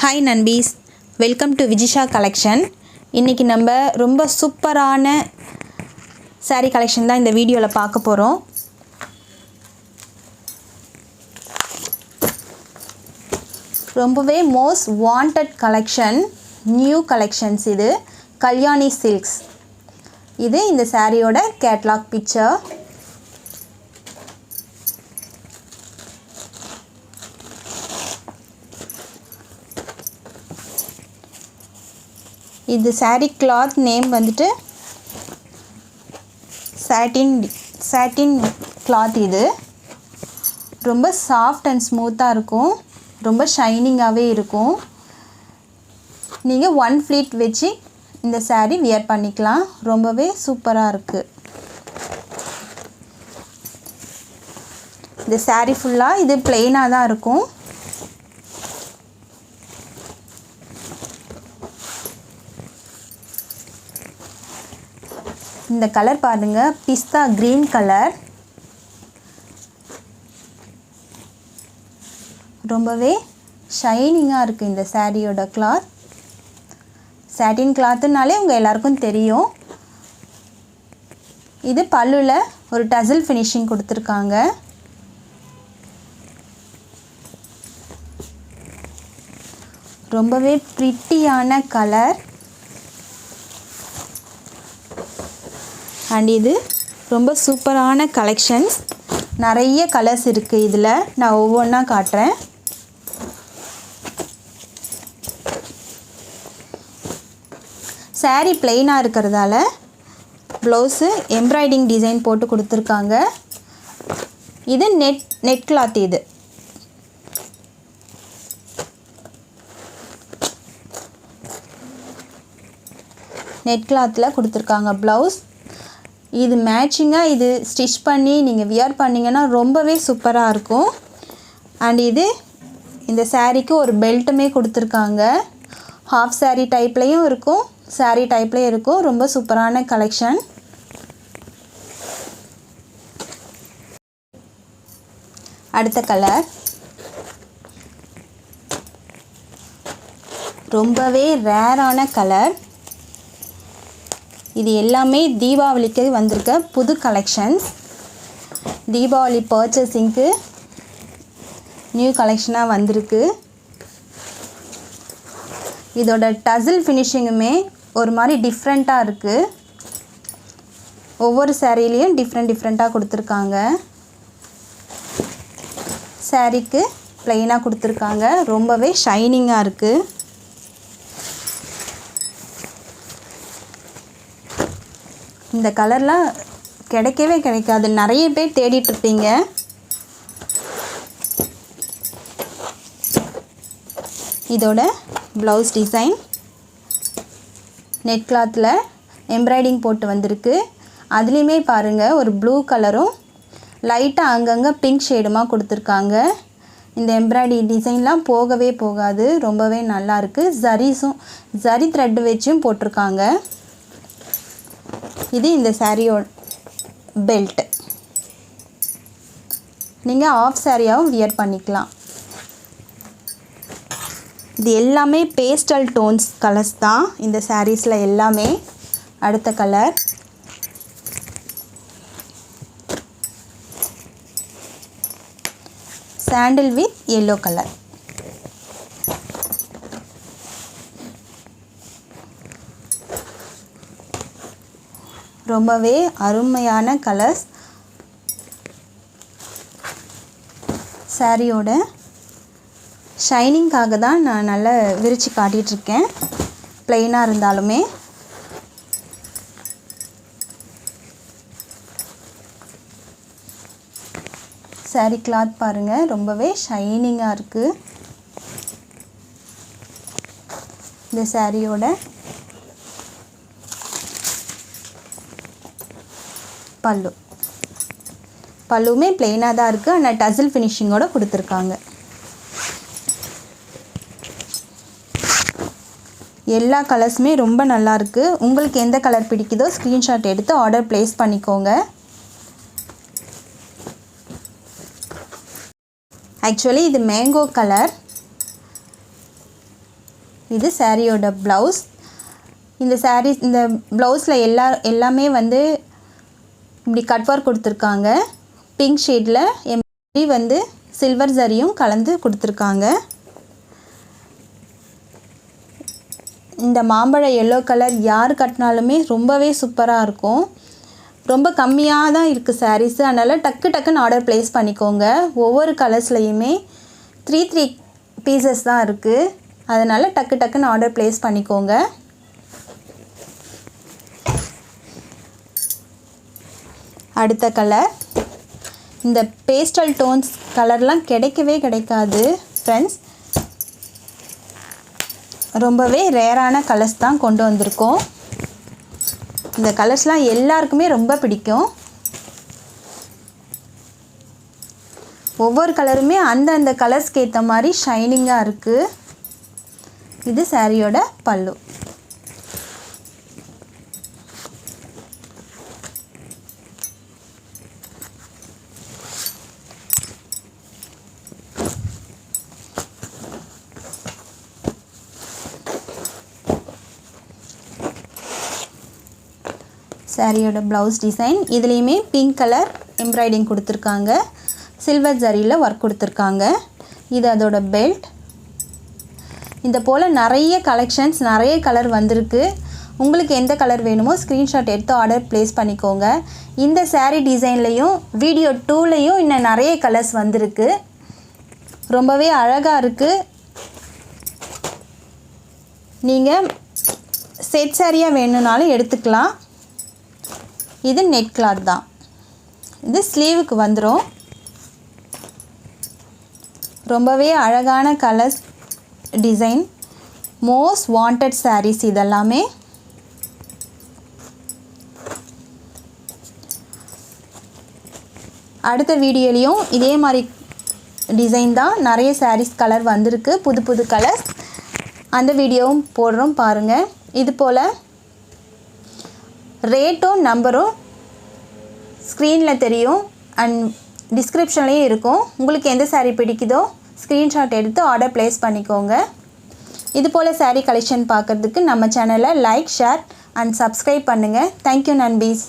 Hi Nanbis, welcome to Vijisha collection. இன்னைக்கு நம்ம ரொம்ப சூப்பரான saree collection தான் இந்த வீடியோல பார்க்க போறோம். ரொம்பவே most wanted collection, new collections இது கல்யாணி silks. இது இந்த சாரியோட catalog picture. இது saree cloth name வந்துட்டு satin cloth இது ரொம்ப soft and smooth இருக்கும் ரொம்ப ஷைனிங்காவே இருக்கும் நீங்க one fleet வெச்சி இந்த saree wear பண்ணிக்கலாம் ரொம்பவே சூப்பரா இருக்கு இந்த saree ஃபுல்லா இது plain-ஆ தான் இருக்கும் இந்த கலர் பாருங்க பிஸ்தா green கலர் ரொம்பவே ஷைனிங்கா இருக்கு இந்த சாரியோட cloth satin clothனாலே உங்க எல்லாருக்கும் தெரியும் இது பல்லுல ஒரு tassel finishing கொடுத்திருக்காங்க ரொம்பவே prettyயான கலர் and இது ரொம்ப சூப்பரான collections நிறைய கலர்ஸ் இருக்கு இதுல நான் ஒவ்வொண்ணா காட்றேன் saree plain-ஆ இருக்குறதால blouse embroidering design போட்டு கொடுத்திருக்காங்க இது net cloth இது net clothல கொடுத்திருக்காங்க blouse இது மேட்சிங்கா இது ஸ்டிட்ச் பண்ணி நீங்க வியர் பண்ணீங்கனா ரொம்பவே சூப்பரா இருக்கும் and இது இந்த சாரிக்கு ஒரு பெல்ட்மே கொடுத்திருக்காங்க half saree டைப்லயும் இருக்கும் saree டைப்லயும் இருக்கும் ரொம்ப சூப்பரான கலெக்ஷன் அடுத்த கலர் ரொம்பவே ரேரான கலர் இது எல்லாமே தீபாவளிக்கு வந்திருக்க புது கலெக்ஷன்ஸ் தீபாவளி பர்ச்சேசிங்க்கு நியூ கலெக்ஷனா வந்திருக்கு இதோட tassel finishingமே ஒரு மாதிரி டிஃபரண்டா இருக்கு ஒவ்வொரு சாரியிலயும் டிஃபரண்டா கொடுத்திருக்காங்க சாரிக்கு plain-ஆ கொடுத்திருக்காங்க ரொம்பவே ஷைனிங்கா இருக்கு இந்த கலர்லாம் கிடைக்கவே கிடைக்காது நிறைய பேர் தேடிட்டு இருப்பீங்க இதோட blouse டிசைன் net clothல எம்ப்ராய்டிங் போட்டு வந்திருக்கு அதுலயுமே பாருங்க ஒரு ப்ளூ கலரும் லைட்டா அங்கங்க பிங்க் ஷேடுமா கொடுத்திருக்காங்க இந்த எம்ப்ராய்டிங் டிசைன்லாம் போகவே போகாது ரொம்பவே நல்லா இருக்கு ஜரி thread வெச்சும் போட்டுருக்காங்க இது இந்த சாரியோட பெல்ட் நீங்க ஆஃப் சாரியாவும் வியர் பண்ணிக்கலாம் இது எல்லாமே பேஸ்டல் டோன்ஸ் கலர்ஸ் தான் இந்த சாரீஸ்ல எல்லாமே அடுத்த colour sandal with yellow colour ரொம்பவே அருமையான கலர்ஸ் சாரியோட ஷைனிங்காக தான் நான் நல்லா விரிச்சு காட்டிட்டு இருக்கேன் plain-ஆ இருந்தாலுமே saree cloth பாருங்க ரொம்பவே ஷைனிங்கா இருக்கு இந்த சாரியோட பல்லுமே plain-ஆ தான் இருக்கு ஆனா tassel finishing-ஓட கொடுத்திருக்காங்க எல்லா கலர்ஸ்மே ரொம்ப நல்லா இருக்கு உங்களுக்கு எந்த கலர் பிடிக்குதோ ஸ்கிரீன்ஷாட் எடுத்து ஆர்டர் பிளேஸ் பண்ணிக்கோங்க ஆக்சுவலி இது மேங்கோ கலர் இது சாரியோட ப்ளவுஸ். இந்த சாரீ இந்த ப்ளவுஸில் எல்லாமே வந்து இப்படி கட் ஒர்க் கொடுத்துருக்காங்க. பிங்க் ஷேடில் எம்ப்ராய்டரி வந்து சில்வர் ஜரியும் கலந்து கொடுத்துருக்காங்க. இந்த மாம்பழ எல்லோ கலர் யார் கட்டினாலுமே ரொம்பவே சூப்பராக இருக்கும். ரொம்ப கம்மியாக தான் இருக்குது சாரீஸு, அதனால் டக்குன்னு ஆர்டர் ப்ளேஸ் பண்ணிக்கோங்க. ஒவ்வொரு கலர்ஸ்லையுமே 3 பீசஸ் தான் இருக்குது, அதனால் டக்குன்னு ஆர்டர் ப்ளேஸ் பண்ணிக்கோங்க. அடுத்த கலர், இந்த பேஸ்டல் டோன்ஸ் கலர்லாம் கிடைக்கவே கிடைக்காது ஃப்ரெண்ட்ஸ். ரொம்பவே ரேரான கலர்ஸ் தான் கொண்டு வந்திருக்கோம். இந்த கலர்ஸ்லாம் எல்லாருக்குமே ரொம்ப பிடிக்கும். ஒவ்வொரு கலருமே அந்த கலர்ஸ்க்கு ஏற்ற மாதிரி ஷைனிங்காக இருக்குது. இது சாரியோட பல்லு. சாரியோட ப்ளவுஸ் டிசைன், இதுலேயுமே பிங்க் கலர் எம்ப்ராய்டிங் கொடுத்துருக்காங்க, சில்வர் ஜரியில் ஒர்க் கொடுத்துருக்காங்க. இது அதோட பெல்ட். இந்த போல் நிறைய கலெக்ஷன்ஸ், நிறைய கலர் வந்திருக்கு. உங்களுக்கு எந்த கலர் வேணுமோ ஸ்க்ரீன்ஷாட் எடுத்து ஆர்டர் ப்ளேஸ் பண்ணிக்கோங்க. இந்த சாரீ டிசைன்லேயும் வீடியோ 2லேயும் இன்னும் நிறைய கலர்ஸ் வந்திருக்கு. ரொம்பவே அழகாக இருக்குது. நீங்கள் செட் சாரியாக வேணும்னாலும் எடுத்துக்கலாம். இது நெட் கிளாத் தான். இது ஸ்லீவுக்கு வந்துடும். ரொம்பவே அழகான colours, design, most wanted saris இதெல்லாமே. அடுத்த வீடியோலையும் இதே மாதிரி டிசைன் தான், நிறைய சாரீஸ் கலர் வந்திருக்கு, புது கலர்ஸ். அந்த வீடியோவும் போடுறோம் பாருங்கள். இது போல் ரேட்டும் நம்பரும் ஸ்க்ரீனில் தெரியும் அண்ட் டிஸ்கிரிப்ஷன்லேயும் இருக்கும். உங்களுக்கு எந்த சாரீ பிடிக்குதோ ஸ்க்ரீன்ஷாட் எடுத்து ஆர்டர் ப்ளேஸ் பண்ணிக்கோங்க. இது போல் சாரீ கலெக்ஷன் பார்க்குறதுக்கு நம்ம சேனலை லைக், ஷேர் அண்ட் சப்ஸ்கிரைப் பண்ணுங்கள். தேங்க்யூ நண்பீஸ்.